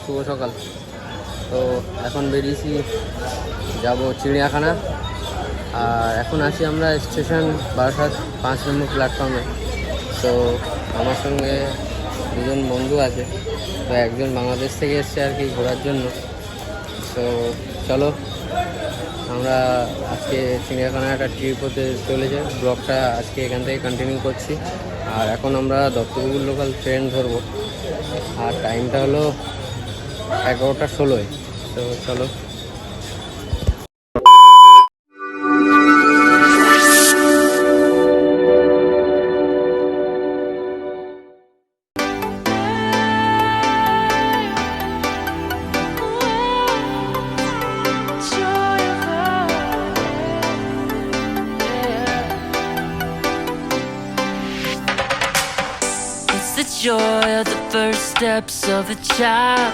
শুভ সকাল। তো এখন বেরিয়েছি, যাব চিড়িয়াখানা। আর এখন আছি আমরা স্টেশন বারাসাত 5 নম্বর প্ল্যাটফর্মে। তো আমার সঙ্গে দুজন বন্ধু আছে, তো একজন বাংলাদেশ থেকে এসছে আর কি ঘোরার জন্য। তো চলো, আমরা আজকে চিড়িয়াখানা একটা ট্রিপ হতে চলেছে। ব্লগটা আজকে এখান থেকে কন্টিনিউ করছি। আর এখন আমরা দত্তপুকুর লোকাল ট্রেন ধরবো, আর টাইমটা হলো 11:16। তো চলো। The joy of the first steps of a child.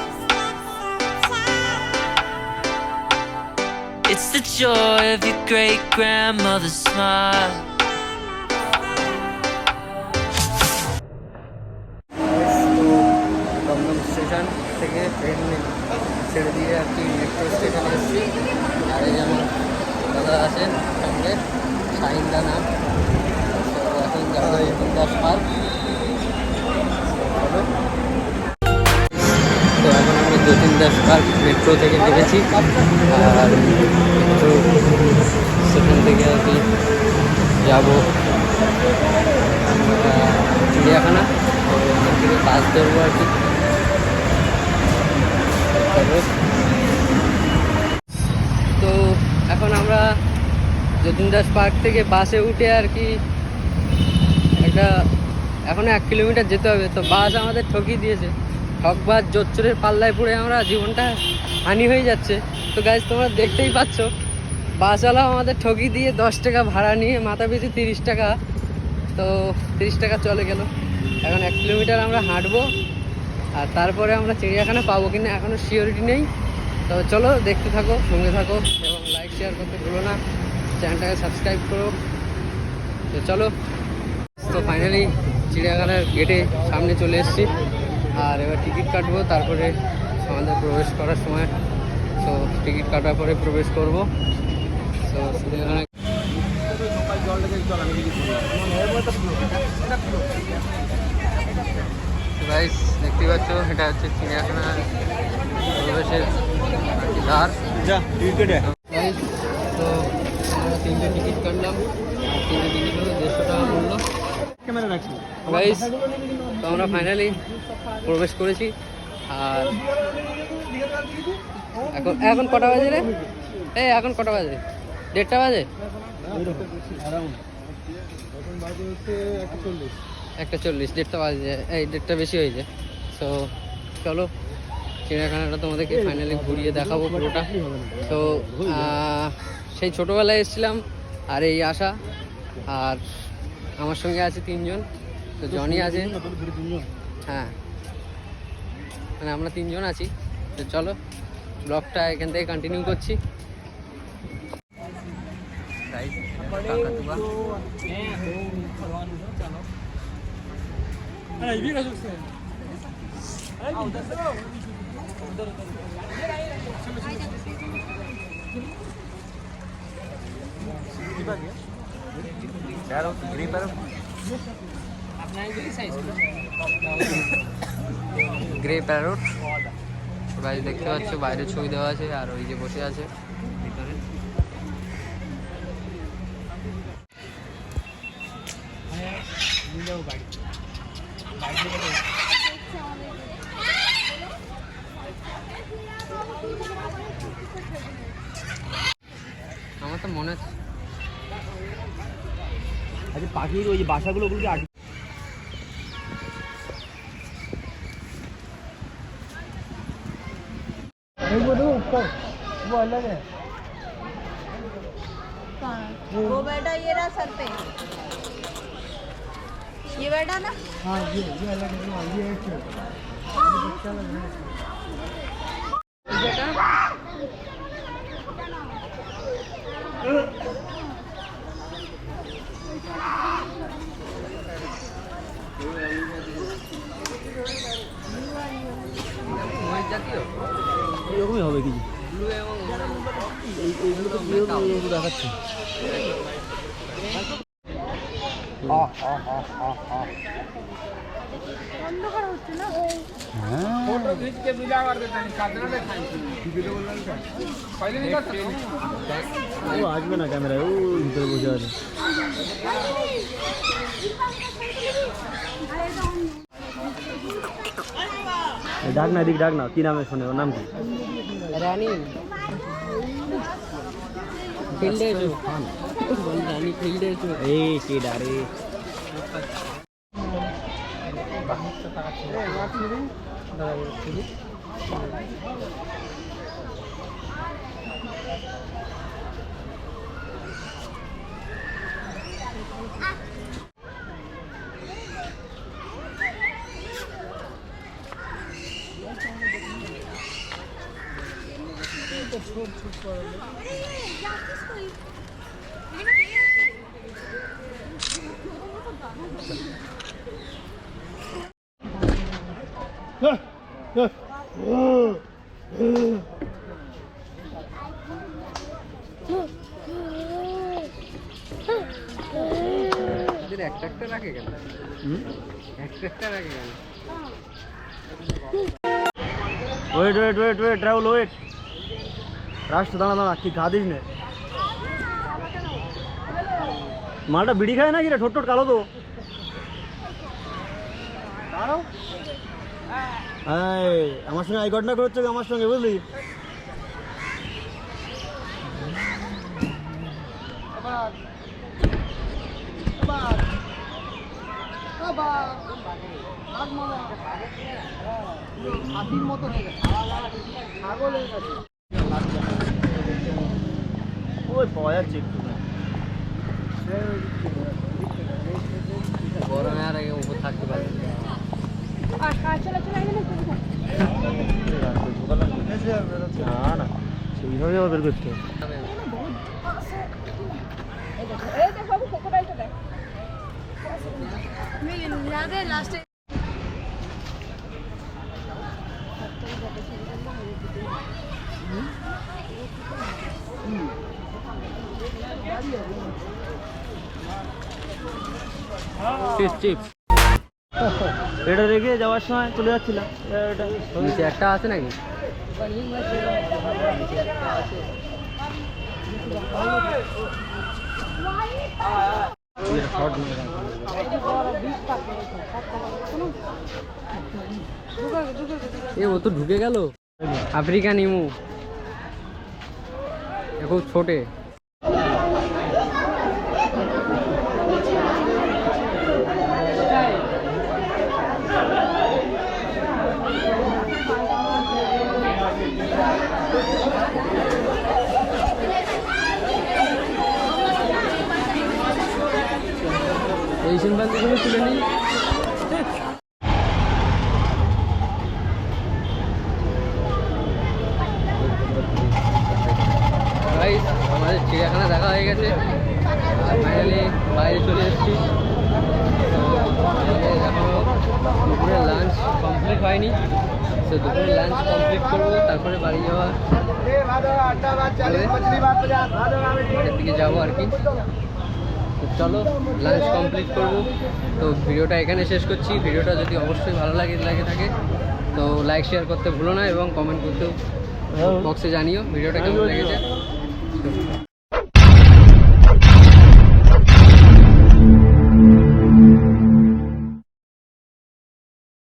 It's the joy of your great grandmother's smile. Dumdum station থেকে ট্রেন ছেড়ে দিয়ে আর কি মেট্রো স্টেশনে এসেছি। আর এই আমার দাদা আছেন সঙ্গে, শাহিনদা নাম। তো এখন যাবো দাস পার্ক। তো এখন আমরা যতীন দাস পার্ক মেট্রো থেকে নেমেছি। আর মেট্রো স্টেশন থেকে আর কি যাবো চিড়িয়াখানা। তো ওখান থেকে বাস ধরবো আর কি। তো এখন আমরা যতীন দাস পার্ক থেকে বাসে উঠে আর কি এখনো 1 কিলোমিটার যেতে হবে। তো বাস আমাদের ঠকিয়ে দিয়েছে, ঠকবাজ জোচ্চরের পাল্লায় পড়ে আমরা জীবনটা হানি হয়ে যাচ্ছে। তো গাইজ তোমরা দেখতেই পাচ্ছ, বাসওয়ালা আমাদের ঠকিয়ে দিয়ে 10 টাকা ভাড়া নিয়ে মাথা পিছু 30 টাকা। তো 30 টাকা চলে গেল। এখন 1 কিলোমিটার আমরা হাঁটবো, আর তারপরে আমরা চিড়িয়াখানা পাবো কিনা এখনও সিওরিটি নেই। তো চলো, দেখতে থাকো, সঙ্গে থাকো, এবং লাইক শেয়ার করতে ভুলো না, চ্যানেলটাকে সাবস্ক্রাইব করো। তো চলো। তো ফাইনালি চিড়িয়াখানার গেটে সামনে চলে এসেছি। আর এবার টিকিট কাটবো, তারপরে আমাদের প্রবেশ করার সময়। তো টিকিট কাটার পরে প্রবেশ করব। তো চিড়িয়াখানা গাইস দেখতে পাচ্ছ, এটা হচ্ছে চিড়িয়াখানা প্রবেশের দ্বার। গাইস তো আমরা 3টে টিকিট কাটলাম। 3টে টিকিট হলো 150 টাকা মূল্য। গাইস তো আমরা ফাইনালি প্রবেশ করেছি। আর এখন কটা বাজে রে? এখন কটা বাজে? 1:30 বাজে? 1:40, 1:30 বাজে। 1:30 বেশি হয়েছে। তো চলো, চিড়িয়াখানাটা তোমাদেরকে ফাইনালি ঘুরিয়ে দেখাবো পুরোটা। তো সেই ছোটোবেলায় এসেছিলাম আর এই আশা। আর আমার সঙ্গে আছে 3 জন। তো জনি আছে, হ্যাঁ, মানে আমরা 3 জন আছি। তো চলো, ব্লগটা এখান থেকে কন্টিনিউ করছি। গ্রে প্যারট সবাই দেখতে পাচ্ছ, বাইরে ছবি দেওয়া আছে। আর ওই যে বসে আছে ভিতরে। আমার তো মনে হচ্ছে পাখির ওই যে বাসাগুলো আটকে। वो बैठा ये रहा सर पे, ये बैठा ना। हाँ ये अलग है, ये एक बच्चा लग रहा মহিষ জাতি এরকমই হবে কিছু ব্লু এবং এইগুলো তো এইগুলো দেখাচ্ছে ও আসবে না ক্যামেরায় ও ভিতরে বসে আছে ডাক না এদিক ডাক না কি নামে শোনে ওর নাম কি রানী ফিল্ডে এসো বল রানী ফিল্ডে এসো এই কে ডারে একটা রাখে কেন একটা রাখে কেন wait wait wait wait Rahul wait রাষ্ট্র দাঁড়া দাঁড়া কি গা দিস নে মালটা বিড়ি খায় না কি রে ঠোঁট ঠোঁট কালো তো আমার সঙ্গে আই ঘটনা করছে আমার সঙ্গে বুঝলি ওই পাওয়া যাচ্ছে একটু গরমে আর উপর থাকতে পারে না না সেইভাবে আবার বের করতে চিপস এটা রেখে যাওয়ার সময় চলে যাচ্ছিলাম এটা নিচে একটা আছে নাকি এ ও তো ঢুকে গেল আফ্রিকান ইমু খুব ছোটে এই সিম্পাঞ্জিগুলো তুলে নিই আমাদের চিড়িয়াখানা দেখা হয়ে গেছে আর ফাইনালি বাইরে চলে এসেছি এখনও দুপুরের লাঞ্চ কমপ্লিট হয়নি তো দুপুরের লাঞ্চ কমপ্লিট করবো তারপরে বাড়ি যাওয়া বাড়ির দিকে যাবো আর কি তো চলো লাঞ্চ কমপ্লিট করবো তো ভিডিওটা এখানে শেষ করছি ভিডিওটা যদি অবশ্যই ভালো লাগে থাকে তো লাইক শেয়ার করতে ভুলো না এবং কমেন্ট করতেও বক্সে জানিও ভিডিওটা কেমন লেগেছে